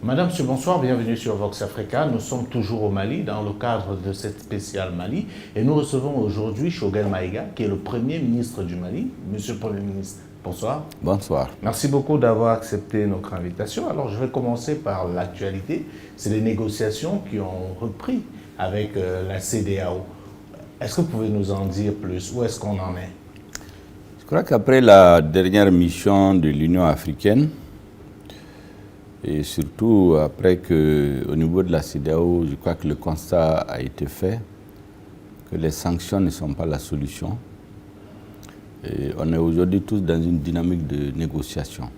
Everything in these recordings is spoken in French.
Madame, bonsoir, bienvenue sur Vox Africa. Nous sommes toujours au Mali dans le cadre de cette spéciale Mali et nous recevons aujourd'hui Choguel Maïga qui est le Premier ministre du Mali. Monsieur le Premier ministre, bonsoir. Bonsoir. Merci beaucoup d'avoir accepté notre invitation. Alors je vais commencer par l'actualité. C'est les négociations qui ont repris avec la CEDEAO. Est-ce que vous pouvez nous en dire plus? Où est-ce qu'on en est? Je crois qu'après la dernière mission de l'Union africaine, et surtout après qu'au niveau de la CEDEAO, je crois que le constat a été fait que les sanctions ne sont pas la solution. Et on est aujourd'hui tous dans une dynamique de négociation.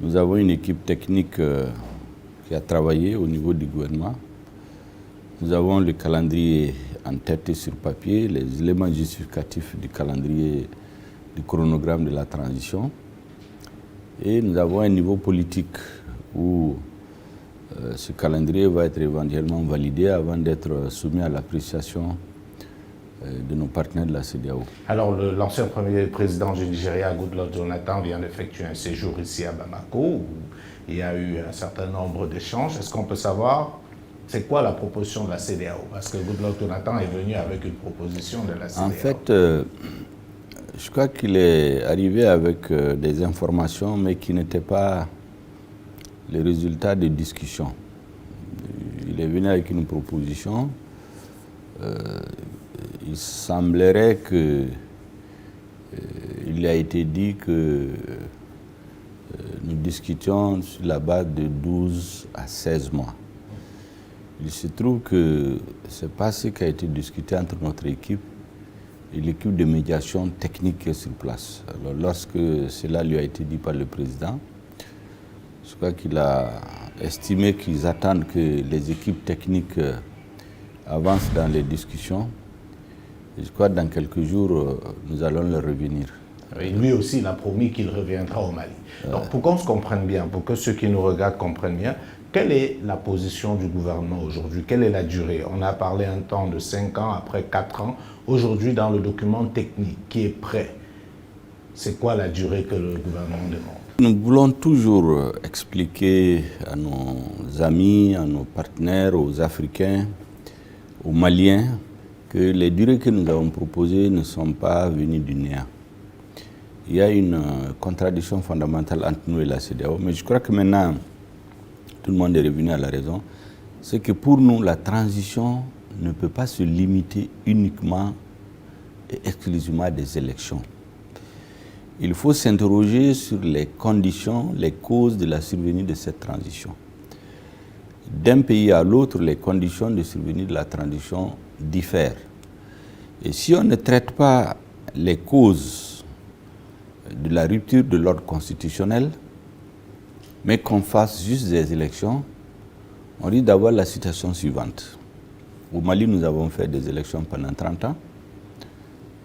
Nous avons une équipe technique qui a travaillé au niveau du gouvernement. Nous avons le calendrier en tête et sur papier, les éléments justificatifs du calendrier, du chronogramme de la transition. Et nous avons un niveau politique où ce calendrier va être éventuellement validé avant d'être soumis à l'appréciation de nos partenaires de la CEDEAO. Alors, l'ancien premier président du Nigeria, Goodluck Jonathan, vient d'effectuer un séjour ici à Bamako où il y a eu un certain nombre d'échanges. Est-ce qu'on peut savoir c'est quoi la proposition de la CEDEAO? Parce que Goodluck Jonathan est venu avec une proposition de la CEDEAO. En fait, je crois qu'il est arrivé avec des informations, mais qui n'étaient pas les résultats des discussions. Il est venu avec une proposition. Il semblerait que il a été dit que nous discutions sur la base de 12 à 16 mois. Il se trouve que ce n'est pas ce qui a été discuté entre notre équipe et l'équipe de médiation technique qui est sur place. Alors, lorsque cela lui a été dit par le président, je crois qu'il a estimé qu'ils attendent que les équipes techniques avancent dans les discussions. Et je crois que dans quelques jours, nous allons leur revenir. Et lui aussi, il a promis qu'il reviendra au Mali. Donc, pour qu'on se comprenne bien, pour que ceux qui nous regardent comprennent bien, quelle est la position du gouvernement aujourd'hui? Quelle est la durée? On a parlé un temps de 5 ans, après 4 ans. Aujourd'hui, dans le document technique qui est prêt, c'est quoi la durée que le gouvernement demande? Nous voulons toujours expliquer à nos amis, à nos partenaires, aux Africains, aux Maliens, que les durées que nous avons proposées ne sont pas venues du néant. Il y a une contradiction fondamentale entre nous et la CEDEAO, mais je crois que maintenant, tout le monde est revenu à la raison, c'est que pour nous, la transition ne peut pas se limiter uniquement et exclusivement à des élections. Il faut s'interroger sur les conditions, les causes de la survenue de cette transition. D'un pays à l'autre, les conditions de survenue de la transition diffèrent. Et si on ne traite pas les causes de la rupture de l'ordre constitutionnel, mais qu'on fasse juste des élections, on risque d'avoir la situation suivante. Au Mali, nous avons fait des élections pendant 30 ans.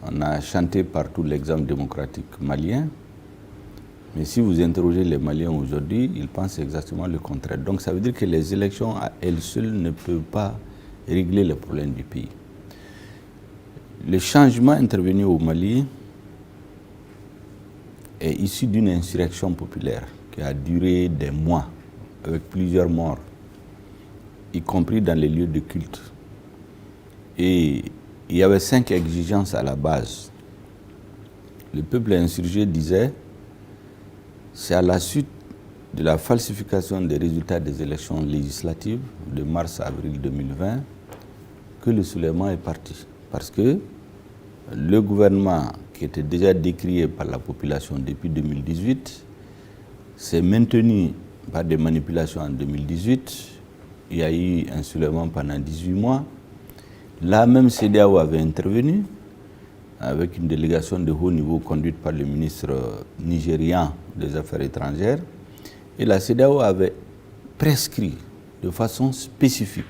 On a chanté partout l'exemple démocratique malien. Mais si vous interrogez les Maliens aujourd'hui, ils pensent exactement le contraire. Donc ça veut dire que les élections à elles seules ne peuvent pas régler les problèmes du pays. Le changement intervenu au Mali est issu d'une insurrection populaire qui a duré des mois, avec plusieurs morts, y compris dans les lieux de culte. Et il y avait 5 exigences à la base. Le peuple insurgé disait, c'est à la suite de la falsification des résultats des élections législatives de mars-avril 2020 que le soulèvement est parti. Parce que le gouvernement, qui était déjà décrié par la population depuis 2018, s'est maintenu par des manipulations en 2018. Il y a eu un soulèvement pendant 18 mois. Là même, CEDEAO avait intervenu avec une délégation de haut niveau conduite par le ministre nigérian des Affaires étrangères. Et la CEDEAO avait prescrit de façon spécifique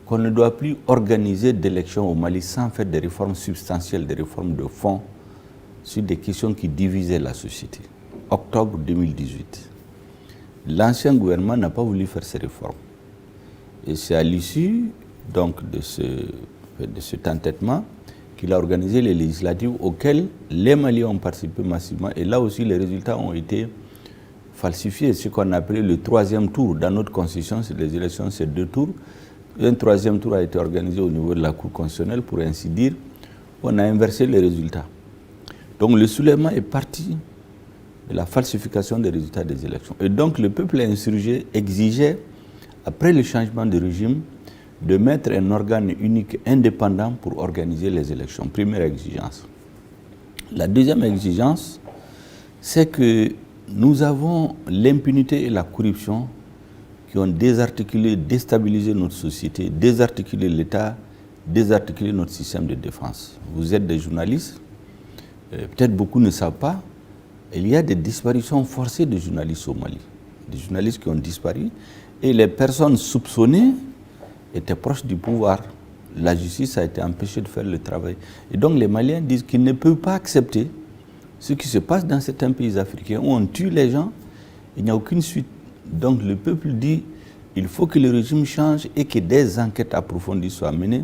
qu'on ne doit plus organiser d'élections au Mali sans faire des réformes substantielles, des réformes de fond sur des questions qui divisaient la société. Octobre 2018. L'ancien gouvernement n'a pas voulu faire ces réformes. Et c'est à l'issue donc de cet entêtement qu'il a organisé les législatives auxquelles les Maliens ont participé massivement. Et là aussi, les résultats ont été falsifié, ce qu'on appelait le troisième tour. Dans notre constitution, les élections, c'est 2 tours. Un troisième tour a été organisé au niveau de la Cour constitutionnelle, pour ainsi dire. On a inversé les résultats. Donc le soulèvement est parti de la falsification des résultats des élections. Et donc le peuple insurgé exigeait, après le changement de régime, de mettre un organe unique indépendant pour organiser les élections. Première exigence. La deuxième exigence, c'est que nous avons l'impunité et la corruption qui ont désarticulé, déstabilisé notre société, désarticulé l'État, désarticulé notre système de défense. Vous êtes des journalistes, peut-être beaucoup ne savent pas, il y a des disparitions forcées de journalistes au Mali. Des journalistes qui ont disparu et les personnes soupçonnées étaient proches du pouvoir. La justice a été empêchée de faire le travail. Et donc les Maliens disent qu'ils ne peuvent pas accepter ce qui se passe dans certains pays africains où on tue les gens, il n'y a aucune suite. Donc le peuple dit qu'il faut que le régime change et que des enquêtes approfondies soient menées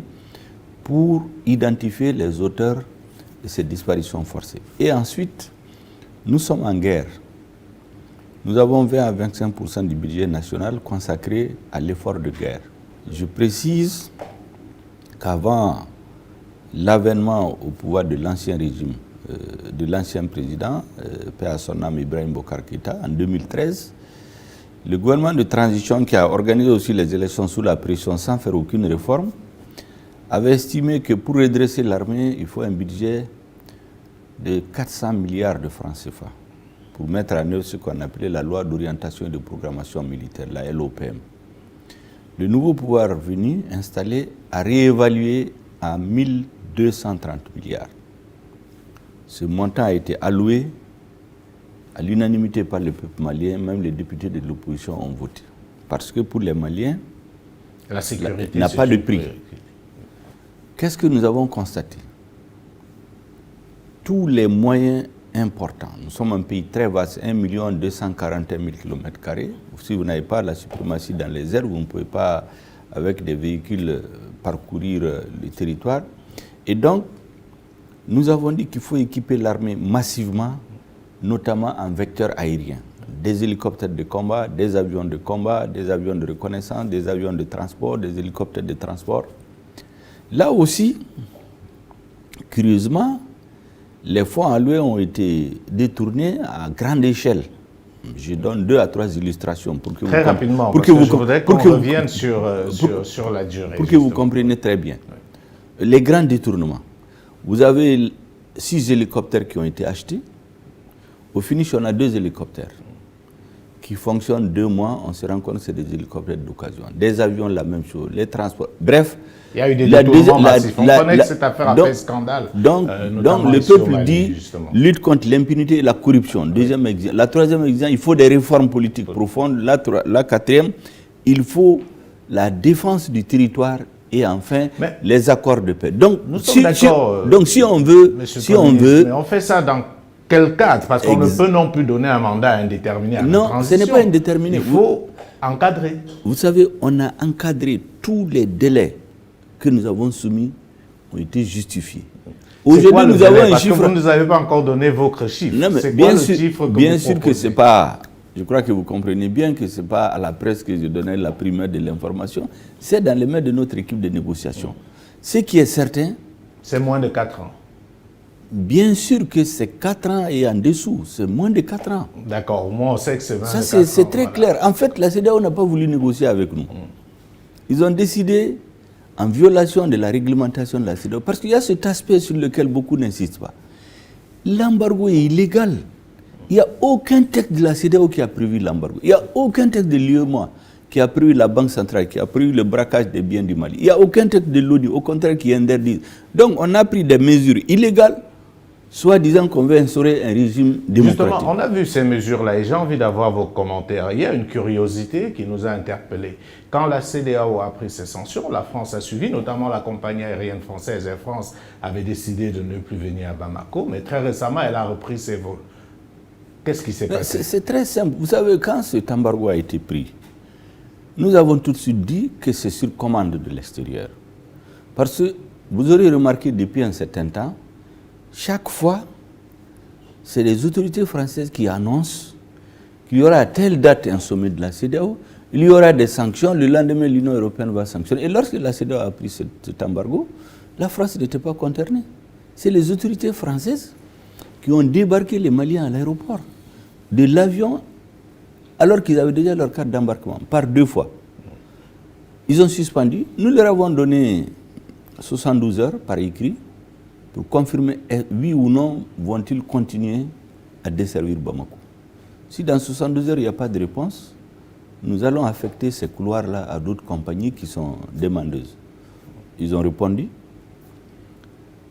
pour identifier les auteurs de ces disparitions forcées. Et ensuite, nous sommes en guerre. Nous avons 20 à 25% du budget national consacré à l'effort de guerre. Je précise qu'avant l'avènement au pouvoir de l'ancien régime, de l'ancien président, paix à son âme Ibrahim Boubacar Keïta, en 2013, le gouvernement de transition qui a organisé aussi les élections sous la pression sans faire aucune réforme, avait estimé que pour redresser l'armée, il faut un budget de 400 milliards de francs CFA pour mettre en œuvre ce qu'on appelait la loi d'orientation et de programmation militaire, la LOPM. Le nouveau pouvoir venu, installé, a réévalué à 1230 milliards. Ce montant a été alloué à l'unanimité par le peuple malien, même les députés de l'opposition ont voté. Parce que pour les Maliens, la sécurité n'a pas de prix. Qu'est-ce que nous avons constaté? Tous les moyens importants. Nous sommes un pays très vaste, 1 241 000 km². Si vous n'avez pas la suprématie dans les airs, vous ne pouvez pas, avec des véhicules, parcourir le territoire. Et donc, nous avons dit qu'il faut équiper l'armée massivement, notamment en vecteurs aériens. Des hélicoptères de combat, des avions de combat, des avions de reconnaissance, des avions de transport, des hélicoptères de transport. Là aussi, curieusement, les fonds alloués ont été détournés à grande échelle. Je donne 2 à 3 illustrations pour que très vous rapidement, pour parce que je voudrais qu'on revienne sur la durée. Pour que vous compreniez très bien. Oui. Les grands détournements. Vous avez 6 hélicoptères qui ont été achetés. Au finish, on a 2 hélicoptères qui fonctionnent 2 mois. On se rend compte que c'est des hélicoptères d'occasion. Des avions, la même chose. Les transports. Bref. Il y a eu des détournements massifs. On connaît que cette affaire a fait scandale. Donc le peuple dit lutte contre l'impunité et la corruption. Deuxième exemple. La troisième exemple, il faut des réformes politiques profondes. La quatrième, il faut la défense du territoire et enfin les accords de paix. Donc, si on veut... Mais on fait ça dans quel cadre? Parce qu'on ne peut non plus donner un mandat indéterminé à la transition. Non, ce n'est pas indéterminé. Il faut encadrer. Vous savez, on a encadré tous les délais que nous avons soumis ont été justifiés. Aujourd'hui, nous avons un chiffre. Parce que vous ne nous avez pas encore donné votre chiffre. C'est quoi le chiffre que bien vous sûr que ce n'est pas. Je crois que vous comprenez bien que ce n'est pas à la presse que je donnais la primeur de l'information. C'est dans les mains de notre équipe de négociation. Ce qui est certain. C'est moins de 4 ans. Bien sûr que c'est 4 ans et en dessous. C'est moins de 4 ans. D'accord. Au moins, on sait que c'est 24 ans. Ça, c'est très clair. En fait, la CEDEAO n'a pas voulu négocier avec nous. Ils ont décidé, en violation de la réglementation de la CEDEAO, parce qu'il y a cet aspect sur lequel beaucoup n'insistent pas. L'embargo est illégal. Il n'y a aucun texte de la CEDEAO qui a prévu l'embargo. Il n'y a aucun texte de l'UEMOA qui a prévu la Banque centrale, qui a prévu le braquage des biens du Mali. Il n'y a aucun texte de l'ONU, au contraire, qui interdit. Donc, on a pris des mesures illégales, soit disant qu'on veut instaurer un régime démocratique. Justement, on a vu ces mesures-là et j'ai envie d'avoir vos commentaires. Il y a une curiosité qui nous a interpellés. Quand la CEDEAO a pris ses sanctions, la France a suivi, notamment la compagnie aérienne française Air France avait décidé de ne plus venir à Bamako, mais très récemment, elle a repris ses vols. Qu'est-ce qui s'est passé? C'est très simple. Vous savez, quand cet embargo a été pris, nous avons tout de suite dit que c'est sur commande de l'extérieur. Parce que vous aurez remarqué depuis un certain temps, chaque fois, c'est les autorités françaises qui annoncent qu'il y aura à telle date un sommet de la CEDEAO, il y aura des sanctions, le lendemain l'Union européenne va sanctionner. Et lorsque la CEDEAO a pris cet embargo, la France n'était pas concernée. C'est les autorités françaises qui ont débarqué les Maliens à l'aéroport de l'avion alors qu'ils avaient déjà leur carte d'embarquement, par 2 fois. Ils ont suspendu. Nous leur avons donné 72 heures par écrit pour confirmer oui ou non vont-ils continuer à desservir Bamako. Si dans 72 heures il n'y a pas de réponse, nous allons affecter ces couloirs-là à d'autres compagnies qui sont demandeuses. Ils ont répondu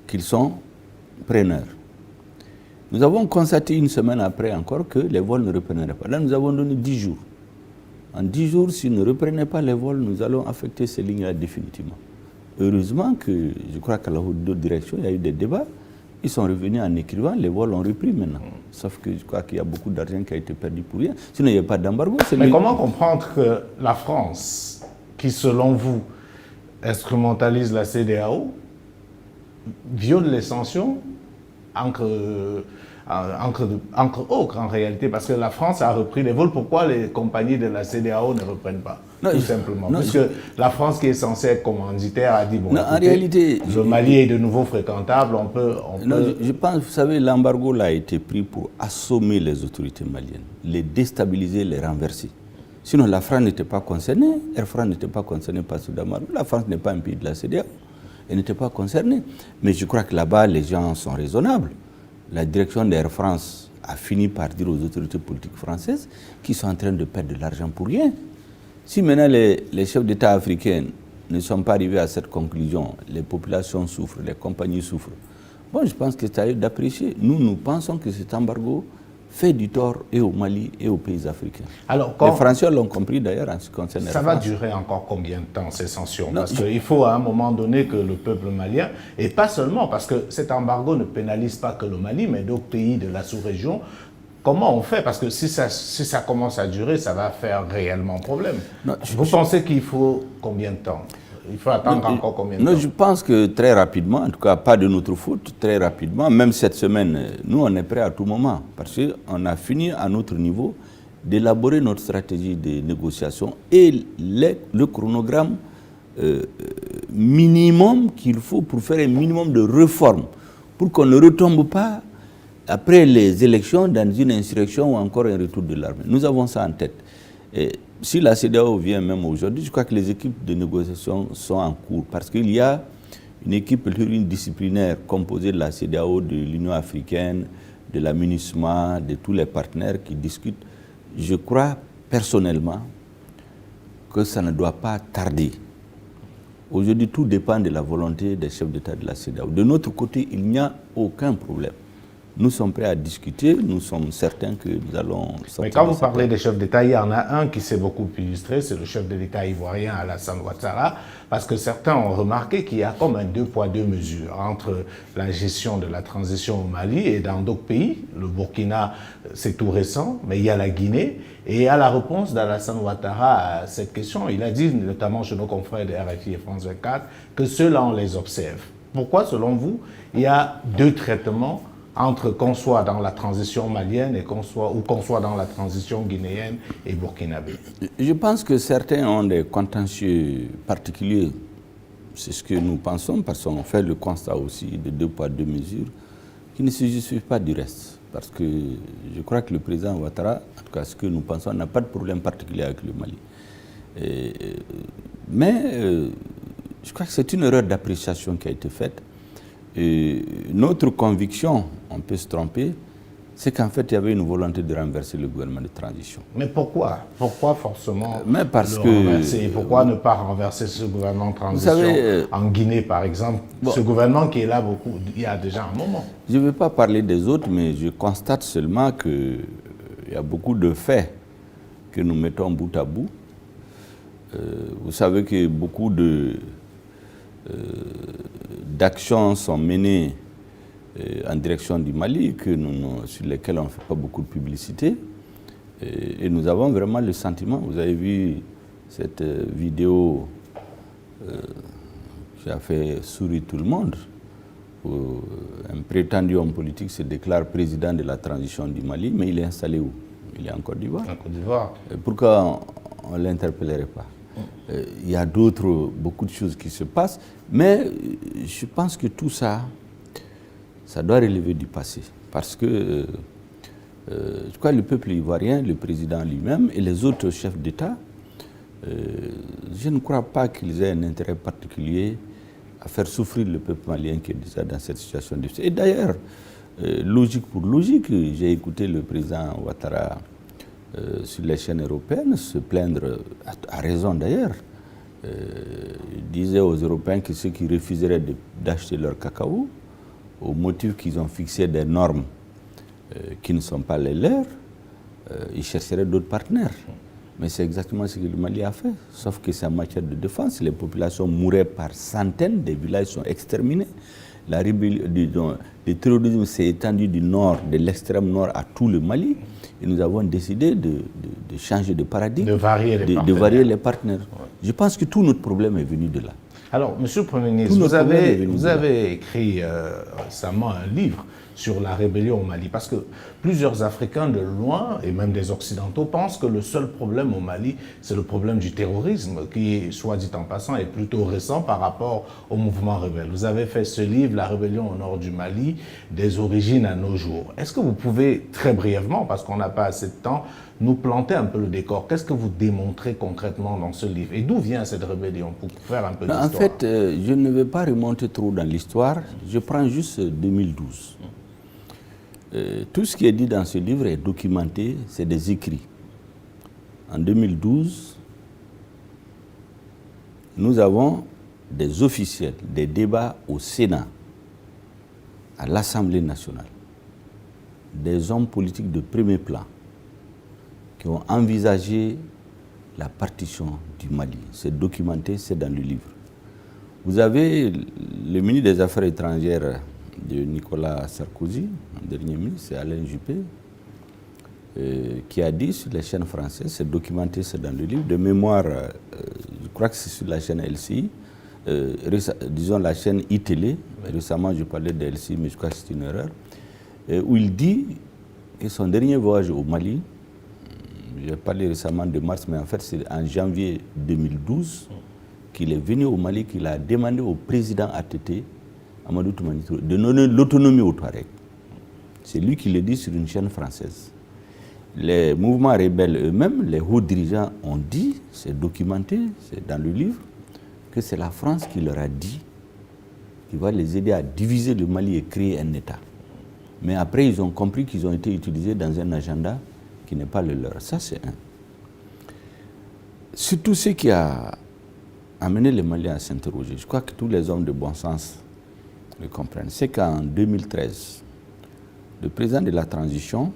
qu'ils sont preneurs. Nous avons constaté une semaine après encore que les vols ne repreneraient pas. Là, nous avons donné 10 jours. En 10 jours, s'ils ne reprenaient pas les vols, nous allons affecter ces lignes-là définitivement. Heureusement que, je crois qu'à la haute direction, il y a eu des débats. Ils sont revenus en écrivant, les vols ont repris maintenant. Sauf que je crois qu'il y a beaucoup d'argent qui a été perdu pour rien. Sinon, il n'y a pas d'embargo. Mais comment comprendre que la France, qui selon vous instrumentalise la CEDEAO, viole les sanctions entre autres en réalité, parce que la France a repris les vols. Pourquoi les compagnies de la CEDEAO ne reprennent pas? Non, tout simplement. Parce que la France, qui est censée être commanditaire, a dit, bon, non, écoutez, en réalité, le Mali est de nouveau fréquentable, on peut... Je pense, vous savez, l'embargo là a été pris pour assommer les autorités maliennes, les déstabiliser, les renverser. Sinon, la France n'était pas concernée, Air France n'était pas concernée par ce embargo. La France n'est pas un pays de la CEDEAO, elle n'était pas concernée. Mais je crois que là-bas, les gens sont raisonnables. La direction d'Air France a fini par dire aux autorités politiques françaises qu'ils sont en train de perdre de l'argent pour rien. Si maintenant les chefs d'État africains ne sont pas arrivés à cette conclusion, les populations souffrent, les compagnies souffrent. Bon, je pense que c'est à eux d'apprécier. Nous pensons que cet embargo fait du tort et au Mali et aux pays africains. Alors, les Français l'ont compris d'ailleurs en ce qui concerne Air France. Ça va durer encore combien de temps ces sanctions? Parce qu'il faut à un moment donné que le peuple malien, et pas seulement, parce que cet embargo ne pénalise pas que le Mali, mais d'autres pays de la sous-région. Comment on fait? Parce que si ça commence à durer, ça va faire réellement problème. Vous pensez qu'il faut combien de temps? Il faut attendre encore combien de temps? Je pense que très rapidement, en tout cas pas de notre faute, très rapidement, même cette semaine, nous on est prêts à tout moment, parce qu'on a fini à notre niveau d'élaborer notre stratégie de négociation et le chronogramme minimum qu'il faut pour faire un minimum de réformes, pour qu'on ne retombe pas après les élections dans une insurrection ou encore un retour de l'armée. Nous avons ça en tête. Et si la CEDEAO vient même aujourd'hui, je crois que les équipes de négociation sont en cours parce qu'il y a une équipe pluridisciplinaire composée de la CEDEAO, de l'Union africaine, de la MINUSMA, de tous les partenaires qui discutent. Je crois personnellement que ça ne doit pas tarder. Aujourd'hui, tout dépend de la volonté des chefs d'État de la CEDEAO. De notre côté, il n'y a aucun problème. Nous sommes prêts à discuter, nous sommes certains que nous allons... Mais quand vous parlez des chefs d'État, il y en a un qui s'est beaucoup illustré, c'est le chef de l'État ivoirien Alassane Ouattara, parce que certains ont remarqué qu'il y a comme un 2 poids 2 mesures entre la gestion de la transition au Mali et dans d'autres pays. Le Burkina, c'est tout récent, mais il y a la Guinée. Et à la réponse d'Alassane Ouattara à cette question, il a dit, notamment chez nos confrères de RFI et France 24, que ceux-là, on les observe. Pourquoi, selon vous, il y a 2 traitements entre qu'on soit dans la transition malienne et qu'on soit dans la transition guinéenne et burkinabé? Je pense que certains ont des contentieux particuliers. C'est ce que nous pensons, parce qu'on fait le constat aussi de 2 poids 2 mesures qui ne se justifient pas du reste. Parce que je crois que le président Ouattara, en tout cas ce que nous pensons, n'a pas de problème particulier avec le Mali. Mais je crois que c'est une erreur d'appréciation qui a été faite. Et notre conviction, on peut se tromper, c'est qu'en fait, il y avait une volonté de renverser le gouvernement de transition. Mais pourquoi? Pourquoi forcément renverser? Pourquoi ne pas renverser ce gouvernement de transition en Guinée, par exemple? Ce gouvernement qui est là il y a déjà un moment. Je ne veux pas parler des autres, mais je constate seulement qu'il y a beaucoup de faits que nous mettons bout à bout. Vous savez que beaucoup d'actions sont menées en direction du Mali, sur lesquelles on ne fait pas beaucoup de publicité. Et nous avons vraiment le sentiment, vous avez vu cette vidéo qui a fait sourire tout le monde, où un prétendu homme politique se déclare président de la transition du Mali, mais il est installé où? Il est en Côte d'Ivoire. En Côte d'Ivoire. Pourquoi on ne l'interpellerait pas? Il y a beaucoup de choses qui se passent, mais je pense que tout ça, ça doit relever du passé. Parce que je crois que le peuple ivoirien, le président lui-même et les autres chefs d'État, je ne crois pas qu'ils aient un intérêt particulier à faire souffrir le peuple malien qui est déjà dans cette situation difficile. Et d'ailleurs, logique pour logique, j'ai écouté le président Ouattara sur les chaînes européennes se plaindre, à raison d'ailleurs. Il disait aux Européens que ceux qui refuseraient d'acheter leur cacao, au motif qu'ils ont fixé des normes qui ne sont pas les leurs, ils chercheraient d'autres partenaires. Mais c'est exactement ce que le Mali a fait. Sauf que c'est en matière de défense. Les populations mouraient par centaines, des villages sont exterminés. Le terrorisme s'est étendu du nord, de l'extrême nord à tout le Mali. Et nous avons décidé de changer de paradigme, de varier les partenaires. Ouais. Je pense que tout notre problème est venu de là. Alors, Monsieur le Premier ministre, vous avez écrit récemment un livre sur la rébellion au Mali, parce que plusieurs Africains de loin, et même des Occidentaux, pensent que le seul problème au Mali, c'est le problème du terrorisme, qui, soit dit en passant, est plutôt récent par rapport au mouvement rebelle. Vous avez fait ce livre, La rébellion au nord du Mali, des origines à nos jours. Est-ce que vous pouvez, très brièvement, parce qu'on n'a pas assez de temps, nous planter un peu le décor? Qu'est-ce que vous démontrez concrètement dans ce livre? Et d'où vient cette rébellion, pour faire un peu d'histoire? En fait, je ne vais pas remonter trop dans l'histoire. Je prends juste 2012. Tout ce qui est dit dans ce livre est documenté, c'est des écrits. En 2012, nous avons des officiels, des débats au Sénat, à l'Assemblée nationale, des hommes politiques de premier plan qui ont envisagé la partition du Mali. C'est documenté, c'est dans le livre. Vous avez le ministre des Affaires étrangères de Nicolas Sarkozy, un dernier ministre, c'est Alain Juppé, qui a dit sur les chaînes françaises, c'est documenté, c'est dans le livre, de mémoire, je crois que c'est sur la chaîne LCI, disons la chaîne iTélé, récemment je parlais de LCI, mais je crois que c'est une erreur, où il dit que son dernier voyage au Mali, j'ai parlé récemment de mars, mais en fait c'est en janvier 2012 qu'il est venu au Mali, qu'il a demandé au président ATT, Amadou Toumani Touré, de donner l'autonomie aux Touaregs. C'est lui qui le dit sur une chaîne française. Les mouvements rebelles eux-mêmes, les hauts dirigeants ont dit, c'est documenté, c'est dans le livre, que c'est la France qui leur a dit qu'il va les aider à diviser le Mali et créer un État. Mais après, ils ont compris qu'ils ont été utilisés dans un agenda qui n'est pas le leur. Ça, c'est un. Surtout ce qui a amené les Maliens à s'interroger, je crois que tous les hommes de bon sens le comprennent, c'est qu'en 2013, le président de la transition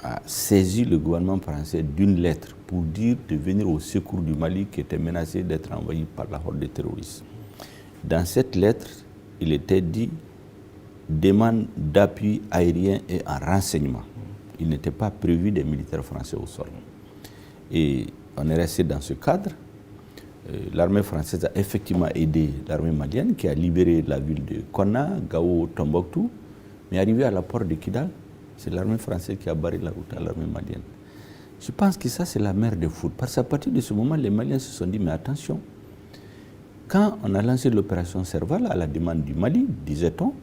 a saisi le gouvernement français d'une lettre pour dire de venir au secours du Mali qui était menacé d'être envahi par la horde des terroristes. Dans cette lettre, il était dit demande d'appui aérien et en renseignement. Il n'était pas prévu des militaires français au sol. Et on est resté dans ce cadre. L'armée française a effectivement aidé l'armée malienne qui a libéré la ville de Konna, Gao, Tombouctou. Mais arrivé à la porte de Kidal, c'est l'armée française qui a barré la route à l'armée malienne. Je pense que ça, c'est la mère des foudres. Parce qu'à partir de ce moment, les Maliens se sont dit, mais attention, quand on a lancé l'opération Serval à la demande du Mali, disait-on,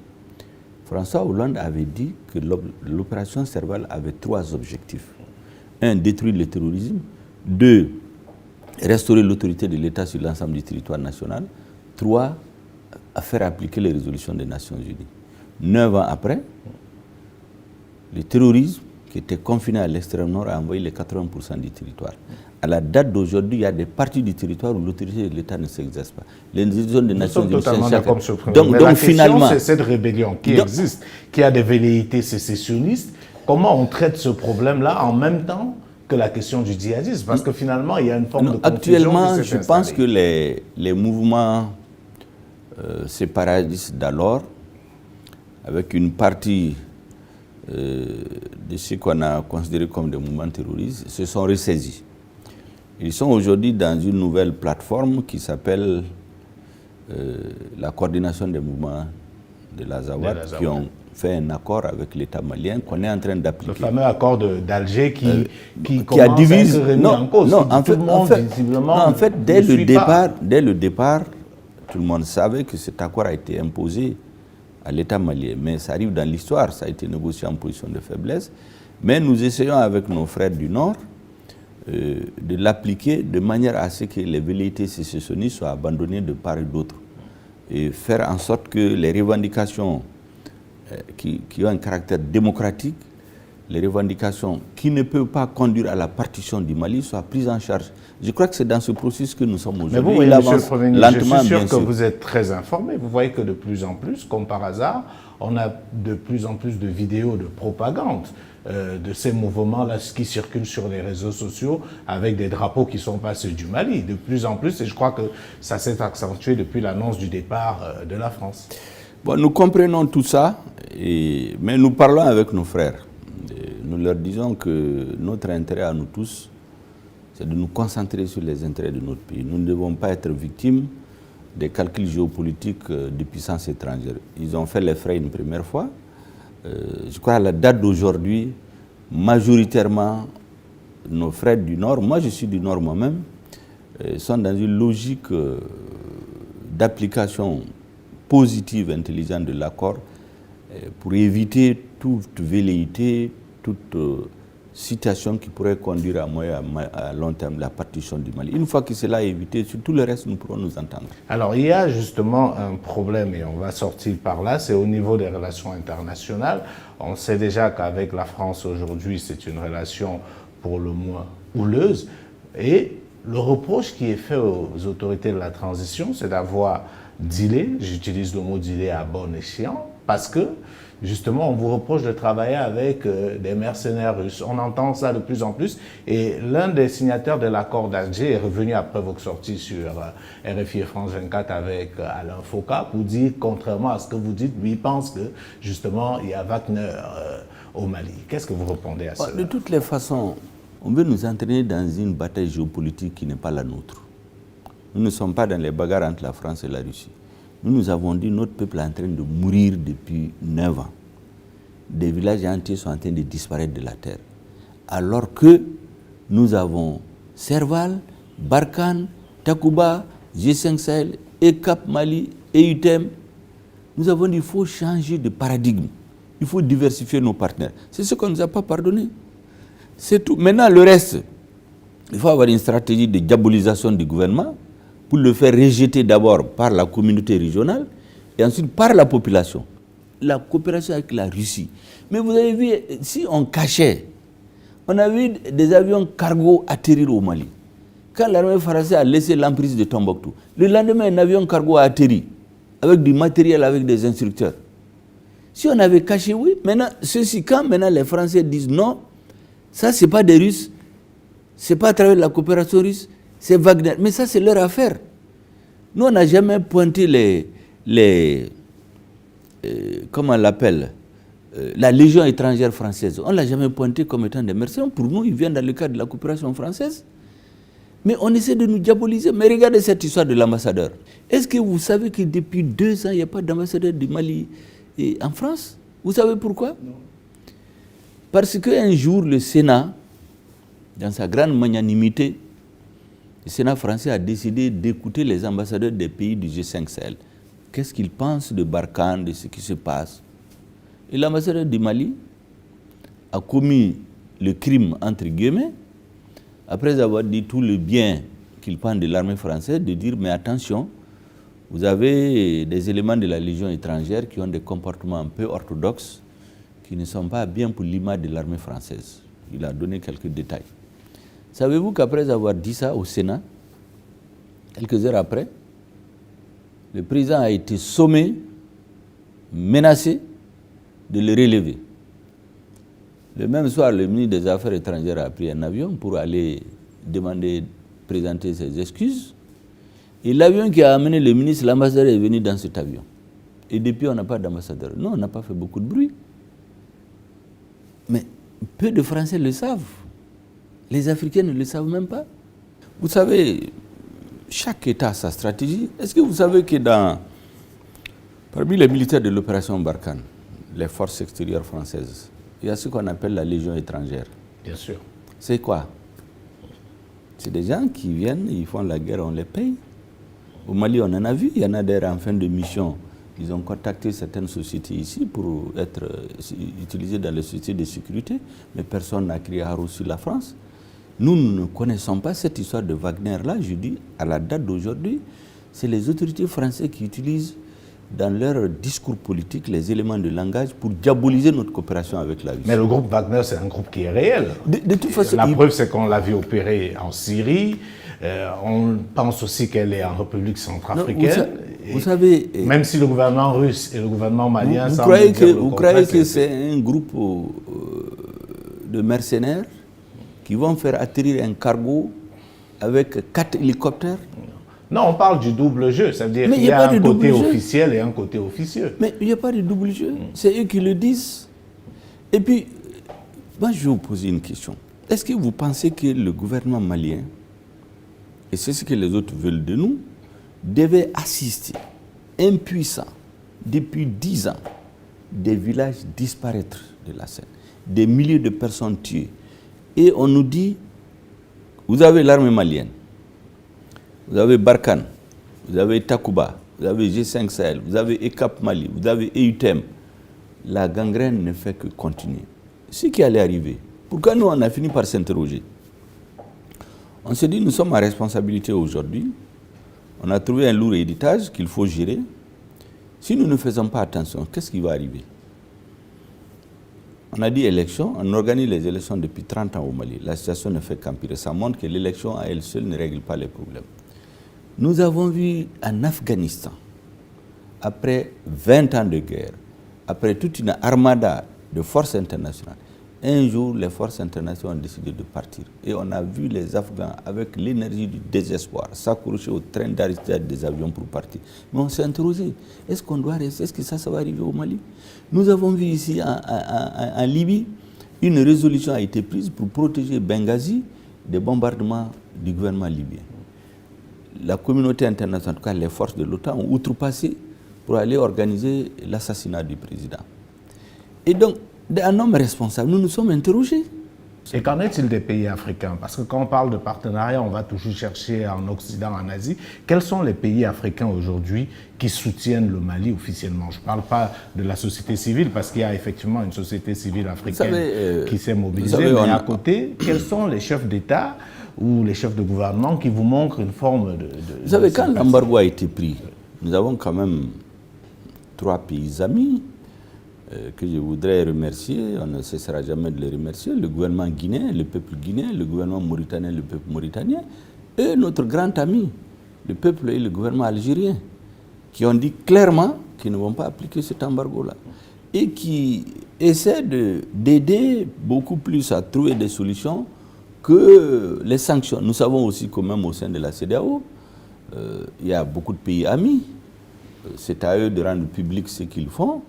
François Hollande avait dit que l'opération Serval avait 3 objectifs. 1, détruire le terrorisme. 2, restaurer l'autorité de l'État sur l'ensemble du territoire national. 3, à faire appliquer les résolutions des Nations Unies. 9 ans après, le terrorisme qui était confiné à l'extrême nord a envahi les 80% du territoire. À la date d'aujourd'hui, il y a des parties du territoire où l'autorité de l'État ne s'exerce pas. Les résolutions des Nations Unies totalement d'accord, M. le Premier. Donc la question, finalement, c'est cette rébellion qui existe, qui a des velléités sécessionnistes. Comment on traite ce problème-là en même temps que la question du djihadisme? Parce que finalement, il y a une forme de confusion. Actuellement, je pense que les mouvements séparatistes d'alors, avec une partie de ce qu'on a considéré comme des mouvements terroristes, se sont ressaisis. Ils sont aujourd'hui dans une nouvelle plateforme qui s'appelle la coordination des mouvements de l'Azawad, qui ont fait un accord avec l'État malien qu'on est en train d'appliquer. Le fameux accord d'Alger qui a divisé. À être remis en cause. Non, en fait, dès le départ, tout le monde savait que cet accord a été imposé à l'État malien. Mais ça arrive dans l'histoire, ça a été négocié en position de faiblesse. Mais nous essayons avec nos frères du Nord de l'appliquer de manière à ce que les velléités sécessionnistes soient abandonnées de part et d'autre. Et faire en sorte que les revendications qui ont un caractère démocratique, les revendications qui ne peuvent pas conduire à la partition du Mali soient prises en charge. Je crois que c'est dans ce processus que nous sommes aujourd'hui. Mais vous, Monsieur le Premier ministre, je suis sûr que vous êtes très informé. Vous voyez que de plus en plus, comme par hasard, on a de plus en plus de vidéos de propagande de ces mouvements-là qui circulent sur les réseaux sociaux avec des drapeaux qui ne sont pas ceux du Mali. De plus en plus, et je crois que ça s'est accentué depuis l'annonce du départ de la France. Bon, nous comprenons tout ça, mais nous parlons avec nos frères. Nous leur disons que notre intérêt à nous tous, c'est de nous concentrer sur les intérêts de notre pays. Nous ne devons pas être victimes des calculs géopolitiques de puissances étrangères. Ils ont fait les frais une première fois. Je crois à la date d'aujourd'hui, majoritairement, nos frères du Nord, moi je suis du Nord moi-même, sont dans une logique d'application positive, intelligente de l'accord pour éviter toute velléité, toute situation qui pourrait conduire à moyen à long terme la partition du Mali. Une fois que cela est évité, sur tout le reste, nous pourrons nous entendre. Alors, il y a justement un problème, et on va sortir par là, c'est au niveau des relations internationales. On sait déjà qu'avec la France aujourd'hui, c'est une relation pour le moins houleuse. Et le reproche qui est fait aux autorités de la transition, c'est d'avoir dealé, j'utilise le mot dealé à bon escient, parce que justement, on vous reproche de travailler avec des mercenaires russes. On entend ça de plus en plus. Et l'un des signataires de l'accord d'Alger est revenu après vos sorties sur RFI et France 24 avec Alain Foka pour dire, contrairement à ce que vous dites, lui pense que justement, il y a Wagner au Mali. Qu'est-ce que vous répondez à cela? De toutes les façons, on veut nous entraîner dans une bataille géopolitique qui n'est pas la nôtre. Nous ne sommes pas dans les bagarres entre la France et la Russie. Nous avons dit que notre peuple est en train de mourir depuis 9 ans. Des villages entiers sont en train de disparaître de la terre. Alors que nous avons Serval, Barkhane, Takuba, G5 Sahel, ECAP Mali, EUTM. Nous avons dit qu'il faut changer de paradigme. Il faut diversifier nos partenaires. C'est ce qu'on ne nous a pas pardonné. C'est tout. Maintenant, le reste, il faut avoir une stratégie de diabolisation du gouvernement pour le faire rejeter d'abord par la communauté régionale et ensuite par la population. La coopération avec la Russie. Mais vous avez vu, si on cachait, on a vu des avions cargo atterrir au Mali. Quand l'armée française a laissé l'emprise de Tombouctou, le lendemain, un avion cargo a atterri avec du matériel, avec des instructeurs. Si on avait caché, oui. Maintenant, quand maintenant les Français disent non, ça, ce n'est pas des Russes, ce n'est pas à travers la coopération russe, c'est Wagner. Mais ça, c'est leur affaire. Nous, on n'a jamais pointé comment on l'appelle, la Légion étrangère française. On ne l'a jamais pointé comme étant des mercenaires. Pour nous, ils viennent dans le cadre de la coopération française. Mais on essaie de nous diaboliser. Mais regardez cette histoire de l'ambassadeur. Est-ce que vous savez que depuis 2 ans, il n'y a pas d'ambassadeur du Mali en France? Vous savez pourquoi? Non. Parce qu'un jour, le Sénat, dans sa grande magnanimité, le Sénat français a décidé d'écouter les ambassadeurs des pays du G5 Sahel. Qu'est-ce qu'ils pensent de Barkhane, de ce qui se passe? Et l'ambassadeur du Mali a commis le crime, entre guillemets, après avoir dit tout le bien qu'il pense de l'armée française, de dire, mais attention, vous avez des éléments de la Légion étrangère qui ont des comportements un peu orthodoxes, qui ne sont pas bien pour l'image de l'armée française. Il a donné quelques détails. Savez-vous qu'après avoir dit ça au Sénat, quelques heures après, le président a été sommé, menacé de le relever. Le même soir, le ministre des Affaires étrangères a pris un avion pour aller présenter ses excuses. Et l'avion qui a amené le ministre, l'ambassadeur est venu dans cet avion. Et depuis, on n'a pas d'ambassadeur. Non, on n'a pas fait beaucoup de bruit. Mais peu de Français le savent. Les Africains ne le savent même pas. Vous savez, chaque État a sa stratégie. Est-ce que vous savez que parmi les militaires de l'opération Barkhane, les forces extérieures françaises, il y a ce qu'on appelle la Légion étrangère. Bien sûr. C'est quoi? C'est des gens qui viennent, ils font la guerre, on les paye. Au Mali, on en a vu, il y en a d'ailleurs en fin de mission. Ils ont contacté certaines sociétés ici pour être utilisées dans les sociétés de sécurité, mais personne n'a crié haro sur la France. Nous ne connaissons pas cette histoire de Wagner-là. Je dis, à la date d'aujourd'hui, c'est les autorités françaises qui utilisent dans leur discours politique les éléments de langage pour diaboliser notre coopération avec la Russie. Mais le groupe Wagner, c'est un groupe qui est réel. De toute façon, la preuve, c'est qu'on l'a vu opérer en Syrie. On pense aussi qu'elle est en République centrafricaine. Vous savez, même si le gouvernement russe et le gouvernement malien... Vous croyez que c'est un groupe de mercenaires qui vont faire atterrir un cargo avec 4 hélicoptères? Non, on parle du double jeu. Ça veut dire qu'il y a un côté officiel et un côté officieux. Mais il n'y a pas de double jeu. C'est eux qui le disent. Et puis, moi, je vais vous poser une question. Est-ce que vous pensez que le gouvernement malien, et c'est ce que les autres veulent de nous, devait assister, impuissant, depuis 10 ans, des villages disparaître de la scène, des milliers de personnes tuées. Et on nous dit, vous avez l'armée malienne, vous avez Barkhane, vous avez Takuba, vous avez G5 Sahel, vous avez ECAP Mali, vous avez EUTM. La gangrène ne fait que continuer. Ce qui allait arriver, pourquoi nous on a fini par s'interroger? On s'est dit, nous sommes à responsabilité aujourd'hui. On a trouvé un lourd héritage qu'il faut gérer. Si nous ne faisons pas attention, qu'est-ce qui va arriver? On a dit élection, on organise les élections depuis 30 ans au Mali. La situation ne fait qu'empirer. Ça montre que l'élection à elle seule ne règle pas les problèmes. Nous avons vu en Afghanistan, après 20 ans de guerre, après toute une armada de forces internationales, un jour, les forces internationales ont décidé de partir. Et on a vu les Afghans, avec l'énergie du désespoir, s'accrocher au train d'arrêter des avions pour partir. Mais on s'est interrogé, est-ce qu'on doit rester? Est-ce que ça va arriver au Mali? Nous avons vu ici, en Libye, une résolution a été prise pour protéger Benghazi des bombardements du gouvernement libyen. La communauté internationale, en tout cas les forces de l'OTAN, ont outrepassé pour aller organiser l'assassinat du président. Et donc, un homme responsable, nous nous sommes interrogés. Et qu'en est-il des pays africains? Parce que quand on parle de partenariat, on va toujours chercher en Occident, en Asie. Quels sont les pays africains aujourd'hui qui soutiennent le Mali officiellement? Je ne parle pas de la société civile, parce qu'il y a effectivement une société civile africaine qui s'est mobilisée. Mais à côté, quels sont les chefs d'État ou les chefs de gouvernement qui vous montrent une forme de... Vous savez, quand l'embargo a été pris, nous avons quand même 3 pays amis que je voudrais remercier, on ne cessera jamais de les remercier, le gouvernement guinéen, le peuple guinéen, le gouvernement mauritanien, le peuple mauritanien, et notre grand ami, le peuple et le gouvernement algérien, qui ont dit clairement qu'ils ne vont pas appliquer cet embargo-là, et qui essaient d'aider beaucoup plus à trouver des solutions que les sanctions. Nous savons aussi que même au sein de la CEDEAO, il y a beaucoup de pays amis, c'est à eux de rendre public ce qu'ils font.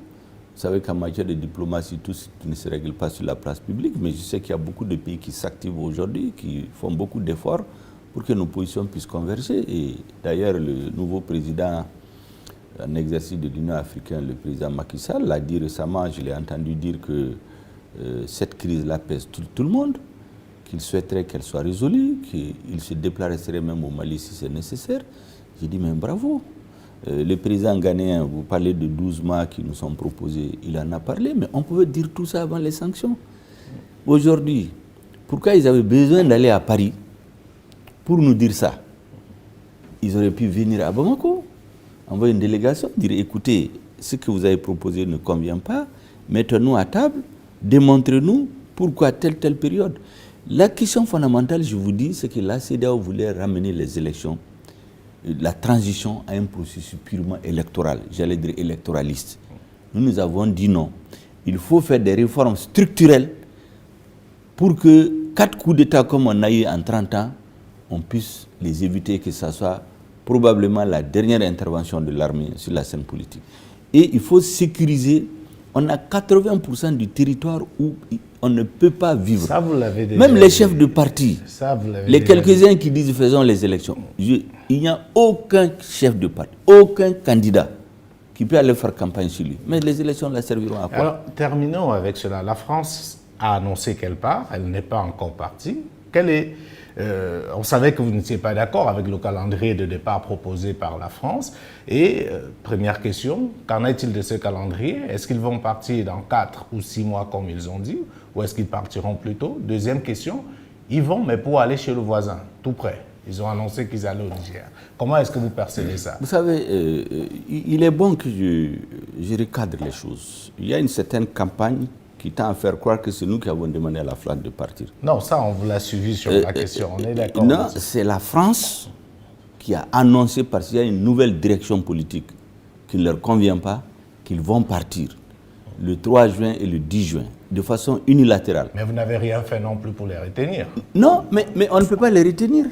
Vous savez qu'en matière de diplomatie, tout ne se règle pas sur la place publique, mais je sais qu'il y a beaucoup de pays qui s'activent aujourd'hui, qui font beaucoup d'efforts pour que nos positions puissent converger. Et d'ailleurs, le nouveau président en exercice de l'Union africaine, le président Macky Sall, l'a dit récemment, je l'ai entendu dire que cette crise-là pèse tout le monde, qu'il souhaiterait qu'elle soit résolue, qu'il se déplacerait même au Mali si c'est nécessaire. J'ai dit, mais bravo. Le président ghanéen, vous parlez de 12 mois qui nous sont proposés, il en a parlé, mais on pouvait dire tout ça avant les sanctions. Aujourd'hui, pourquoi ils avaient besoin d'aller à Paris pour nous dire ça? Ils auraient pu venir à Bamako, envoyer une délégation, dire écoutez, ce que vous avez proposé ne convient pas, mettez-nous à table, démontrez-nous pourquoi telle période. La question fondamentale, je vous dis, c'est que la CEDEAO voulait ramener les élections, la transition à un processus purement électoral, j'allais dire électoraliste. Nous avons dit non. Il faut faire des réformes structurelles pour que 4 coups d'État comme on a eu en 30 ans, on puisse les éviter, que ce soit probablement la dernière intervention de l'armée sur la scène politique. Et il faut sécuriser. On a 80% du territoire où on ne peut pas vivre. Ça, vous l'avez déjà Même les chefs de parti, les quelques-uns qui disent faisons les élections, il n'y a aucun chef de parti, aucun candidat qui peut aller faire campagne sur lui. Mais les élections la serviront à quoi? Alors, terminons avec cela. La France a annoncé qu'elle part, elle n'est pas encore partie. On savait que vous n'étiez pas d'accord avec le calendrier de départ proposé par la France. Et première question, qu'en est-il de ce calendrier? Est-ce qu'ils vont partir dans 4 ou 6 mois comme ils ont dit, ou est-ce qu'ils partiront plus tôt? Deuxième question, ils vont, mais pour aller chez le voisin, tout près. Ils ont annoncé qu'ils allaient au Niger. Comment est-ce que vous percevez ça? Vous savez, il est bon que je recadre les choses. Il y a une certaine campagne qui tend à faire croire que c'est nous qui avons demandé à la France de partir. Non, ça, on vous l'a suivi sur la question. On est d'accord. Non, c'est la France qui a annoncé, parce qu'il y a une nouvelle direction politique qui ne leur convient pas, qu'ils vont partir le 3 juin et le 10 juin, de façon unilatérale. Mais vous n'avez rien fait non plus pour les retenir. Non, mais on ne peut pas les retenir.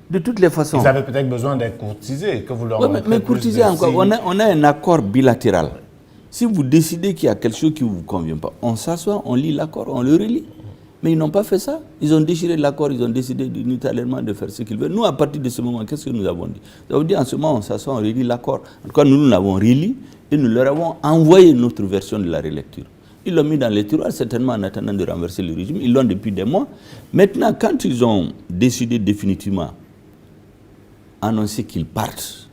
De toutes les façons. Ils avaient peut-être besoin d'être courtisés, que vous leur montrez mais courtisés encore, on a un accord bilatéral. Si vous décidez qu'il y a quelque chose qui ne vous convient pas, on s'assoit, on lit l'accord, on le relit. Mais ils n'ont pas fait ça. Ils ont déchiré l'accord, ils ont décidé unilatéralement de faire ce qu'ils veulent. Nous, à partir de ce moment, qu'est-ce que nous avons dit? Nous avons dit en ce moment, on s'assoit, on relit l'accord. En tout cas, nous l'avons relit et nous leur avons envoyé notre version de la relecture. Ils l'ont mis dans les tiroirs, certainement en attendant de renverser le régime. Ils l'ont depuis des mois. Maintenant, quand ils ont décidé définitivement, annoncé qu'ils partent,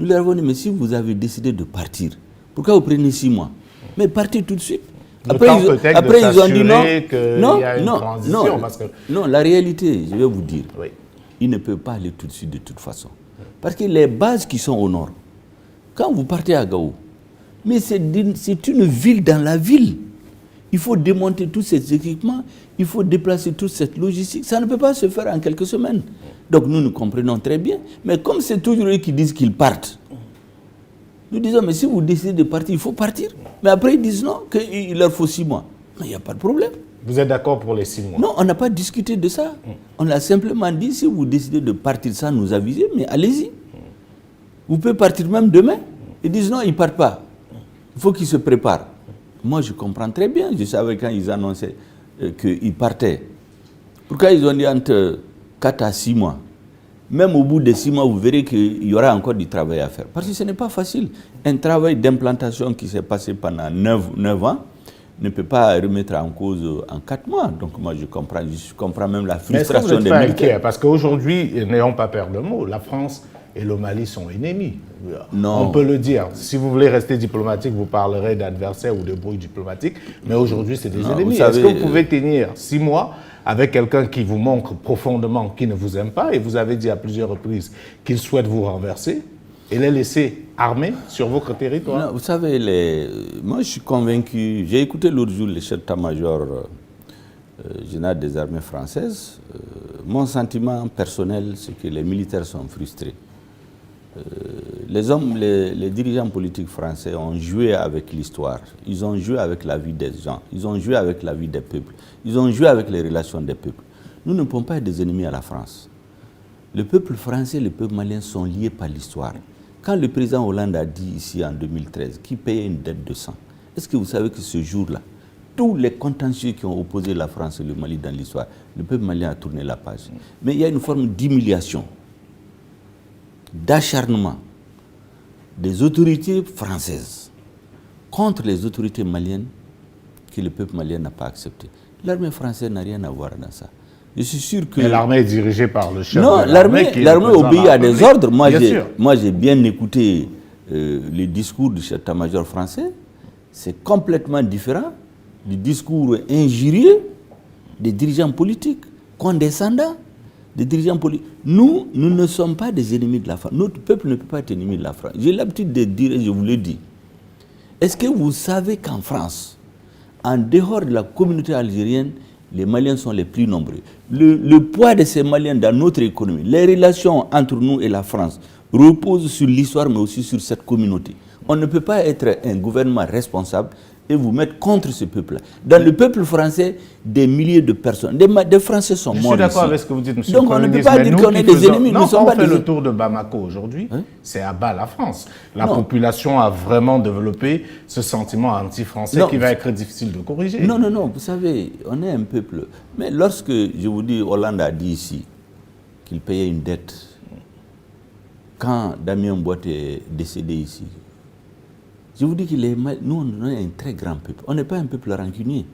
nous leur avons dit, mais si vous avez décidé de partir, pourquoi vous prenez 6 mois? Mais partez tout de suite. Après, ils ont dit non, la réalité, je vais vous dire, oui. Ils ne peuvent pas aller tout de suite de toute façon. Parce que les bases qui sont au nord, quand vous partez à Gao, mais c'est une ville dans la ville. Il faut démonter tous ces équipements, il faut déplacer toute cette logistique. Ça ne peut pas se faire en quelques semaines. Donc nous nous comprenons très bien. Mais comme c'est toujours eux qui disent qu'ils partent, nous disons, mais si vous décidez de partir, il faut partir. Mais après, ils disent non, qu'il leur faut 6 mois. Mais il n'y a pas de problème. Vous êtes d'accord pour les 6 mois? Non, on n'a pas discuté de ça. On a simplement dit, si vous décidez de partir sans nous aviser, mais allez-y. Vous pouvez partir même demain. Ils disent non, ils ne partent pas. Il faut qu'ils se préparent. Moi, je comprends très bien. Je savais quand ils annonçaient qu'ils partaient. Pourquoi ils ont dit entre 4 à 6 mois? Même au bout de 6 mois, vous verrez qu'il y aura encore du travail à faire. Parce que ce n'est pas facile. Un travail d'implantation qui s'est passé pendant 9 ans ne peut pas remettre en cause en 4 mois. Donc moi, je comprends même la frustration des militaires. Parce qu'aujourd'hui, n'ayons pas peur de mots, la France et le Mali sont ennemis. Non. On peut le dire. Si vous voulez rester diplomatique, vous parlerez d'adversaires ou de bruit diplomatique. Mais aujourd'hui, c'est des ennemis. Est-ce que vous pouvez tenir 6 mois avec quelqu'un qui vous manque profondément, qui ne vous aime pas, et vous avez dit à plusieurs reprises qu'il souhaite vous renverser, et les laisser armés sur votre territoire? Non, vous savez, moi je suis convaincu, j'ai écouté l'autre jour le chef d'état-major général des armées françaises. Mon sentiment personnel, c'est que les militaires sont frustrés. Les dirigeants politiques français ont joué avec l'histoire, ils ont joué avec la vie des gens, ils ont joué avec la vie des peuples, ils ont joué avec les relations des peuples. Nous ne pouvons pas être des ennemis à la France. Le peuple français et le peuple malien sont liés par l'histoire. Quand le président Hollande a dit ici en 2013 qu'il payait une dette de sang, est-ce que vous savez que ce jour-là, tous les contentieux qui ont opposé la France et le Mali dans l'histoire, le peuple malien a tourné la page. Mais il y a une forme d'humiliation, d'acharnement des autorités françaises contre les autorités maliennes que le peuple malien n'a pas accepté. L'armée française n'a rien à voir dans ça. Je suis sûr que... Mais l'armée est dirigée par le chef non, de l'armée. L'armée obéit à des ordres. Moi, j'ai bien écouté le discours du chef d'état-major français. C'est complètement différent du discours injurieux des dirigeants politiques, condescendants des dirigeants politiques. Nous ne sommes pas des ennemis de la France. Notre peuple ne peut pas être ennemi de la France. J'ai l'habitude de dire, et je vous le dis, est-ce que vous savez qu'en France, en dehors de la communauté algérienne, les Maliens sont les plus nombreux. Le poids de ces Maliens dans notre économie, les relations entre nous et la France reposent sur l'histoire, mais aussi sur cette communauté. On ne peut pas être un gouvernement responsable et vous mettre contre ce peuple-là. Dans le peuple français, des milliers de personnes, des Français sont morts. Je suis d'accord avec ce que vous dites, monsieur. Donc on ne peut pas dire qu'on est des ennemis. Non, quand on fait le tour de Bamako aujourd'hui, c'est à bas la France. La population a vraiment développé ce sentiment anti-français qui va être difficile de corriger. Non, vous savez, on est un peuple. Mais lorsque, je vous dis, Hollande a dit ici qu'il payait une dette, quand Damien Boite est décédé ici, Je vous dis que nous, on est un très grand peuple. On n'est pas un peuple rancunier.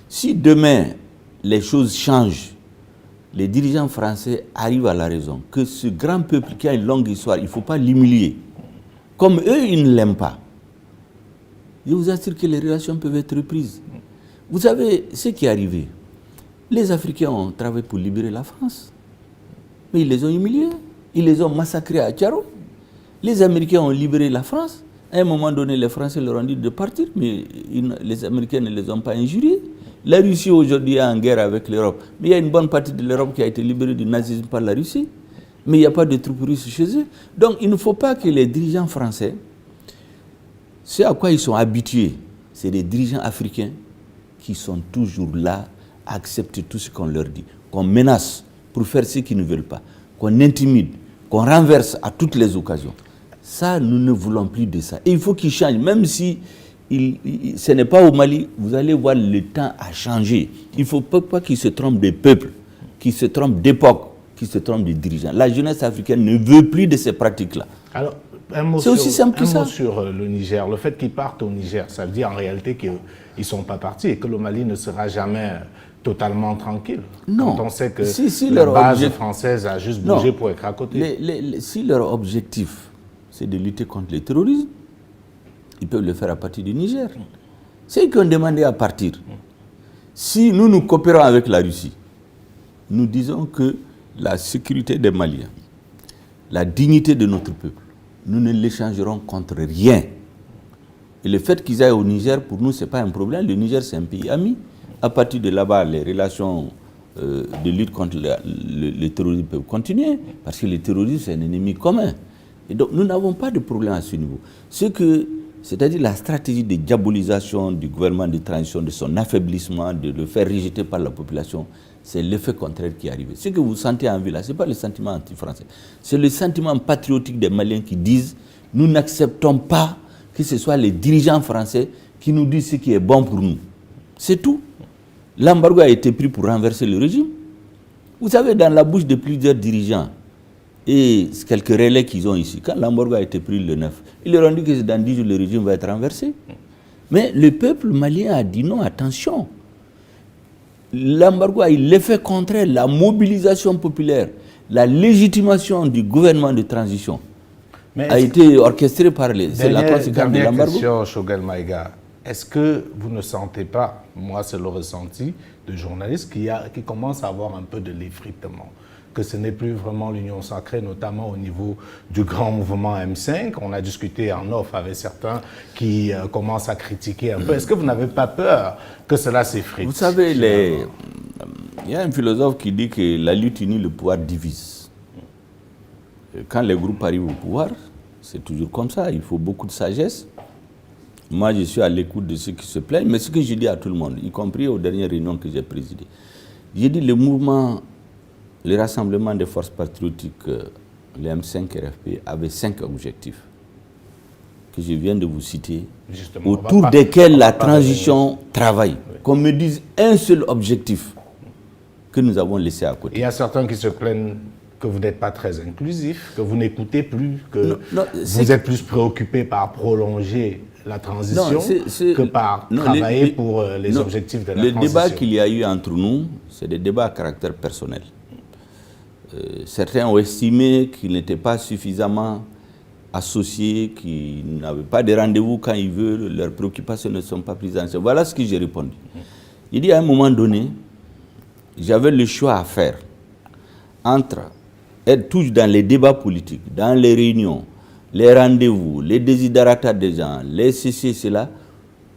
Si demain, les choses changent, les dirigeants français arrivent à la raison, que ce grand peuple qui a une longue histoire, il ne faut pas l'humilier. Comme eux, ils ne l'aiment pas. Je vous assure que les relations peuvent être reprises. Vous savez ce qui est arrivé. Les Africains ont travaillé pour libérer la France. Mais ils les ont humiliés. Ils les ont massacrés à Tcharo. Les Américains ont libéré la France. À un moment donné, les Français leur ont dit de partir, mais les Américains ne les ont pas injuriés. La Russie aujourd'hui est en guerre avec l'Europe. Mais il y a une bonne partie de l'Europe qui a été libérée du nazisme par la Russie. Mais il n'y a pas de troupes russes chez eux. Donc il ne faut pas que les dirigeants français, ce à quoi ils sont habitués, c'est des dirigeants africains qui sont toujours là à accepter tout ce qu'on leur dit, qu'on menace pour faire ce qu'ils ne veulent pas, qu'on intimide, qu'on renverse à toutes les occasions. Ça, nous ne voulons plus de ça. Et il faut qu'ils changent, même si ce n'est pas au Mali, vous allez voir, le temps a changé. Il ne faut pas qu'ils se trompent de peuple, qu'ils se trompent d'époque, qu'ils se trompent de dirigeants. La jeunesse africaine ne veut plus de ces pratiques-là. Alors, c'est aussi simple que ça. Un mot sur le Niger. Le fait qu'ils partent au Niger, ça veut dire en réalité qu'ils ne sont pas partis et que le Mali ne sera jamais totalement tranquille. Non. Quand on sait que si la base française a juste bougé pour être à côté. Si leur objectif, c'est de lutter contre le terrorisme, ils peuvent le faire à partir du Niger. C'est eux qui ont demandé à partir. Si nous coopérons avec la Russie, nous disons que la sécurité des Maliens, la dignité de notre peuple, nous ne l'échangerons contre rien. Et le fait qu'ils aillent au Niger, pour nous, ce n'est pas un problème. Le Niger, c'est un pays ami. À partir de là-bas, les relations de lutte contre le terrorisme peuvent continuer, parce que le terrorisme, c'est un ennemi commun. Et donc, nous n'avons pas de problème à ce niveau. C'est-à-dire la stratégie de diabolisation du gouvernement de transition, de son affaiblissement, de le faire rejeter par la population, c'est l'effet contraire qui est arrivé. Ce que vous sentez en ville, ce n'est pas le sentiment anti-français. C'est le sentiment patriotique des Maliens qui disent « Nous n'acceptons pas que ce soit les dirigeants français qui nous disent ce qui est bon pour nous. » C'est tout. L'embargo a été pris pour renverser le régime. Vous savez, dans la bouche de plusieurs dirigeants, et quelques relais qu'ils ont ici, quand l'embargo a été pris le 9, ils leur ont dit que dans 10 jours, le régime va être renversé. Mais le peuple malien a dit non, attention. L'embargo a eu l'effet contraire, la mobilisation populaire, la légitimation du gouvernement de transition a été orchestrée par c'est la conséquence de l'embargo. Question, Choguel Maïga. Est-ce que vous ne sentez pas, moi c'est le ressenti de journalistes, qui commence à avoir un peu de l'effritement, que ce n'est plus vraiment l'union sacrée, notamment au niveau du grand mouvement M5. On a discuté en off avec certains qui commencent à critiquer un peu. Est-ce que vous n'avez pas peur que cela s'effrite? Vous savez, il y a un philosophe qui dit que la lutte unie, le pouvoir divise. Quand les groupes arrivent au pouvoir, c'est toujours comme ça, il faut beaucoup de sagesse. Moi, je suis à l'écoute de ceux qui se plaignent, mais ce que je dis à tout le monde, y compris aux dernières réunions que j'ai présidées, j'ai dit le mouvement, le rassemblement des forces patriotiques, les M5 RFP, avait 5 objectifs que je viens de vous citer, justement, autour desquels la transition travaille. Oui. Qu'on me dise un seul objectif que nous avons laissé à côté. Il y a certains qui se plaignent que vous n'êtes pas très inclusif, que vous n'écoutez plus, que vous êtes plus préoccupé par prolonger la transition que par travailler pour les objectifs de la transition. Le débat qu'il y a eu entre nous, c'est des débats à caractère personnel. Certains ont estimé qu'ils n'étaient pas suffisamment associés, qu'ils n'avaient pas de rendez-vous quand ils veulent, leurs préoccupations ne sont pas prises en compte. Voilà ce que j'ai répondu. Il dit à un moment donné, j'avais le choix à faire entre être toujours dans les débats politiques, dans les réunions, les rendez-vous, les desiderata des gens, les ceci, cela,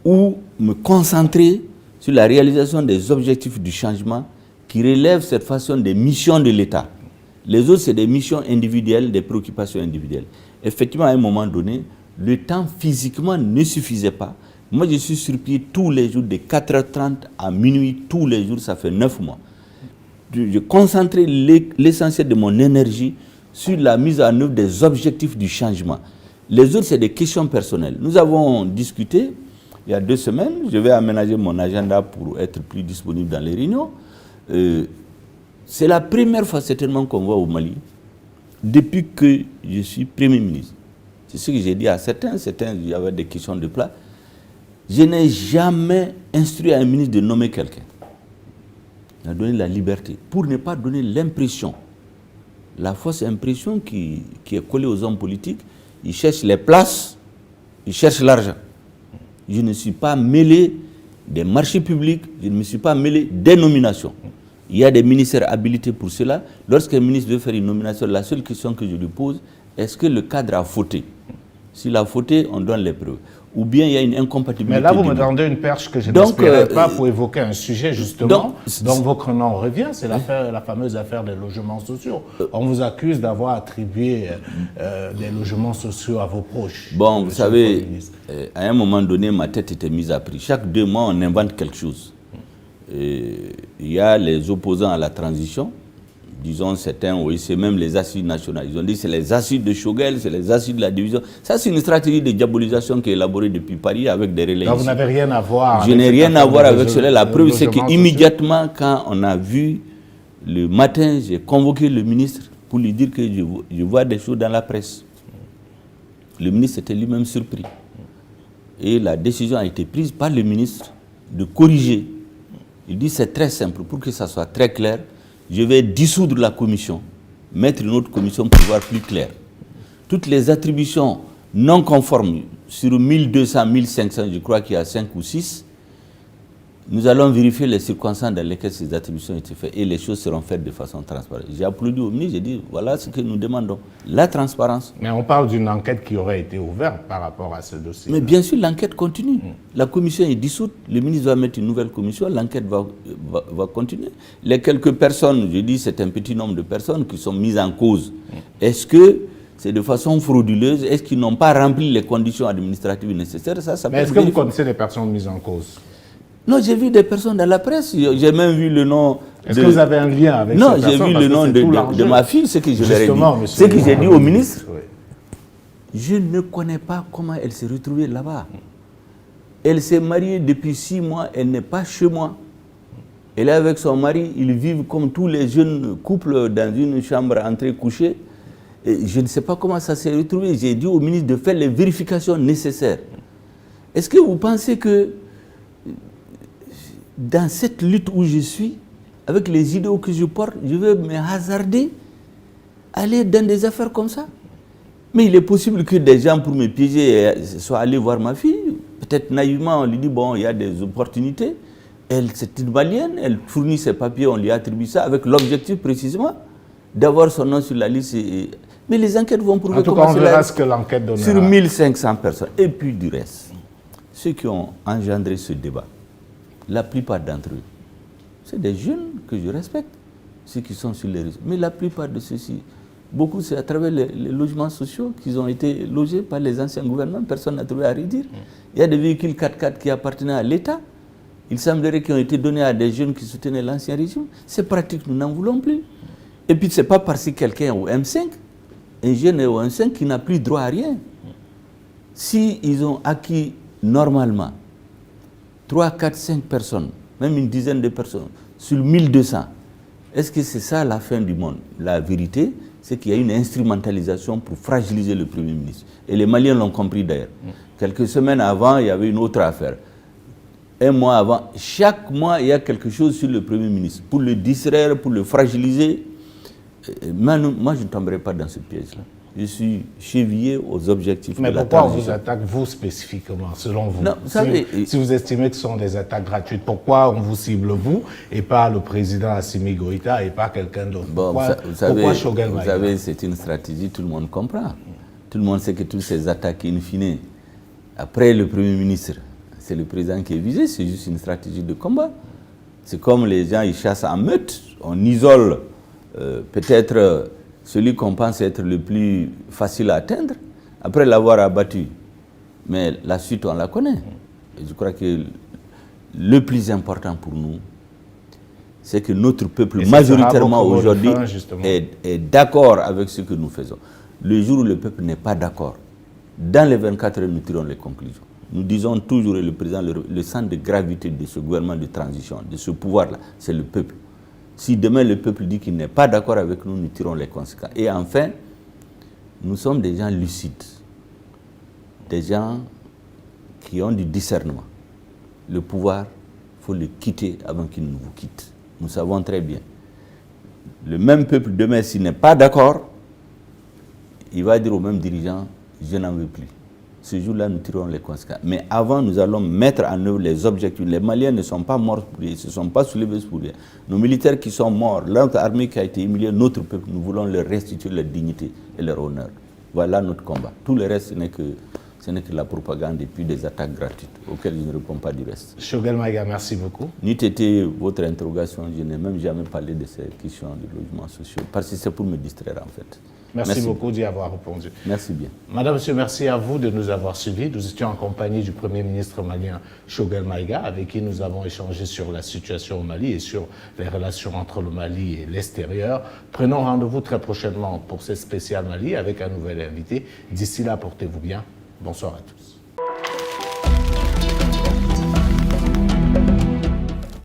ou me concentrer sur la réalisation des objectifs du changement qui relèvent cette façon des missions de l'État. Les autres, c'est des missions individuelles, des préoccupations individuelles. Effectivement, à un moment donné, le temps physiquement ne suffisait pas. Moi, je suis sur pied tous les jours, de 4h30 à minuit, tous les jours, ça fait 9 mois. Je concentrais l'essentiel de mon énergie sur la mise en œuvre des objectifs du changement. Les autres, c'est des questions personnelles. Nous avons discuté, il y a 2 semaines, je vais aménager mon agenda pour être plus disponible dans les réunions. C'est la première fois certainement qu'on voit au Mali, depuis que je suis Premier ministre. C'est ce que j'ai dit à certains, il y avait des questions de plat. Je n'ai jamais instruit un ministre de nommer quelqu'un. Il a donné la liberté pour ne pas donner l'impression, la fausse impression qui est collée aux hommes politiques. Ils cherchent les places, ils cherchent l'argent. Je ne suis pas mêlé des marchés publics, je ne me suis pas mêlé des nominations. Il y a des ministères habilités pour cela. Lorsqu'un ministre veut faire une nomination, la seule question que je lui pose, est-ce que le cadre a fauté? S'il a fauté, on donne les preuves. Ou bien il y a une incompatibilité. Mais là, vous me tendez une perche que je n'espérais pas pour évoquer un sujet, justement, dont votre nom revient, c'est la fameuse affaire des logements sociaux. On vous accuse d'avoir attribué des logements sociaux à vos proches. Bon, vous savez, à un moment donné, ma tête était mise à prix. Chaque 2 mois, on invente quelque chose. Il y a les opposants à la transition, disons certains, oui, c'est même les assises nationales. Ils ont dit que c'est les assises de Choguel, c'est les assises de la division. Ça, c'est une stratégie de diabolisation qui est élaborée depuis Paris avec des relais. Donc vous n'avez rien à voir. Je n'ai rien à voir avec cela. La preuve, c'est qu'immédiatement, quand on a vu, le matin, j'ai convoqué le ministre pour lui dire que je vois des choses dans la presse. Le ministre était lui-même surpris. Et la décision a été prise par le ministre de corriger. Il dit c'est très simple, pour que ça soit très clair, je vais dissoudre la commission, mettre une autre commission pour voir plus clair. Toutes les attributions non conformes, sur 1200, 1500, je crois qu'il y a 5 ou 6, nous allons vérifier les circonstances dans lesquelles ces attributions ont été faites et les choses seront faites de façon transparente. J'ai applaudi au ministre, j'ai dit voilà ce que nous demandons, la transparence. Mais on parle d'une enquête qui aurait été ouverte par rapport à ce dossier. Mais bien sûr, l'enquête continue. La commission est dissoute, le ministre va mettre une nouvelle commission, l'enquête va continuer. Les quelques personnes, je dis c'est un petit nombre de personnes qui sont mises en cause. Est-ce que c'est de façon frauduleuse? Est-ce qu'ils n'ont pas rempli les conditions administratives nécessaires? Mais est-ce que vous connaissez les personnes mises en cause? Non, j'ai vu des personnes dans la presse, j'ai même vu le nom... Est-ce que vous avez un lien avec ces personnes? Non, j'ai vu le nom de ma fille, ce que je leur ai dit. Ce que j'ai dit au ministre, je ne connais pas comment elle s'est retrouvée là-bas. Elle s'est mariée depuis 6 mois, elle n'est pas chez moi. Elle est avec son mari, ils vivent comme tous les jeunes couples dans une chambre entrée-couchée. Je ne sais pas comment ça s'est retrouvé. J'ai dit au ministre de faire les vérifications nécessaires. Est-ce que vous pensez que dans cette lutte où je suis, avec les idéaux que je porte, je vais me hasarder à aller dans des affaires comme ça? Mais il est possible que des gens, pour me piéger, soient allés voir ma fille. Peut-être naïvement, on lui dit, bon, il y a des opportunités. Elle, c'est une Malienne, elle fournit ses papiers, on lui attribue ça, avec l'objectif précisément d'avoir son nom sur la liste. Mais les enquêtes vont prouver comment c'est. En tout cas, on verra ce que l'enquête donnera. Sur 1500 personnes. Et puis du reste, ceux qui ont engendré ce débat, la plupart d'entre eux, c'est des jeunes que je respecte, ceux qui sont sur les réseaux. Mais la plupart de ceux-ci, beaucoup, c'est à travers les logements sociaux qu'ils ont été logés par les anciens gouvernements. Personne n'a trouvé à redire. Il y a des véhicules 4x4 qui appartenaient à l'État. Il semblerait qu'ils ont été donnés à des jeunes qui soutenaient l'ancien régime. Ces pratiques, nous n'en voulons plus. Et puis, ce n'est pas parce que quelqu'un est au M5, un jeune est au M5 qui n'a plus droit à rien. S'ils ont acquis normalement 3, 4, 5 personnes, même une dizaine de personnes, sur 1200, est-ce que c'est ça la fin du monde? La vérité, c'est qu'il y a une instrumentalisation pour fragiliser le Premier ministre. Et les Maliens l'ont compris d'ailleurs. Quelques semaines avant, il y avait une autre affaire. Un mois avant, chaque mois, il y a quelque chose sur le Premier ministre. Pour le distraire, pour le fragiliser. Moi, je ne tomberai pas dans ce piège-là. Je suis chevillé aux objectifs de la transition. Mais pourquoi on vous attaque, vous spécifiquement, selon vous? Non, si vous estimez que ce sont des attaques gratuites, pourquoi on vous cible, vous, et pas le président Assimi Goïta, et pas quelqu'un d'autre? Pourquoi Choguel Maïga? Vous savez, c'est une stratégie, tout le monde comprend. Tout le monde sait que toutes ces attaques, in fine, après le Premier ministre, c'est le président qui est visé, c'est juste une stratégie de combat. C'est comme les gens, ils chassent en meute, on isole peut-être celui qu'on pense être le plus facile à atteindre, après l'avoir abattu. Mais la suite, on la connaît. Et je crois que le plus important pour nous, c'est que notre peuple, majoritairement aujourd'hui, est d'accord avec ce que nous faisons. Le jour où le peuple n'est pas d'accord, dans les 24 heures, nous tirons les conclusions. Nous disons toujours, et le président, le centre de gravité de ce gouvernement de transition, de ce pouvoir-là, c'est le peuple. Si demain le peuple dit qu'il n'est pas d'accord avec nous, nous tirons les conséquences. Et enfin, nous sommes des gens lucides. des gens qui ont du discernement. Le pouvoir, il faut le quitter avant qu'il ne vous quitte. Nous savons très bien. Le même peuple, demain, s'il n'est pas d'accord, il va dire aux mêmes dirigeants, je n'en veux plus. Ce jour-là, nous tirerons les conséquences. Mais avant, nous allons mettre en œuvre les objectifs. Les Maliens ne sont pas morts pour rien, ils ne se sont pas soulevés pour rien. Nos militaires qui sont morts, notre armée qui a été humiliée, notre peuple, nous voulons leur restituer leur dignité et leur honneur. Voilà notre combat. Tout le reste, ce n'est que la propagande et puis des attaques gratuites auxquelles je ne réponds pas du reste. Choguel Maïga, merci beaucoup. N'eût été votre interrogation, je n'ai même jamais parlé de ces questions de logements sociaux, parce que c'est pour me distraire en fait. Merci beaucoup d'y avoir répondu. Merci bien. Madame, Monsieur, merci à vous de nous avoir suivis. Nous étions en compagnie du Premier ministre malien Choguel Maïga, avec qui nous avons échangé sur la situation au Mali et sur les relations entre le Mali et l'extérieur. Prenons rendez-vous très prochainement pour ce spécial Mali avec un nouvel invité. D'ici là, portez-vous bien. Bonsoir à tous.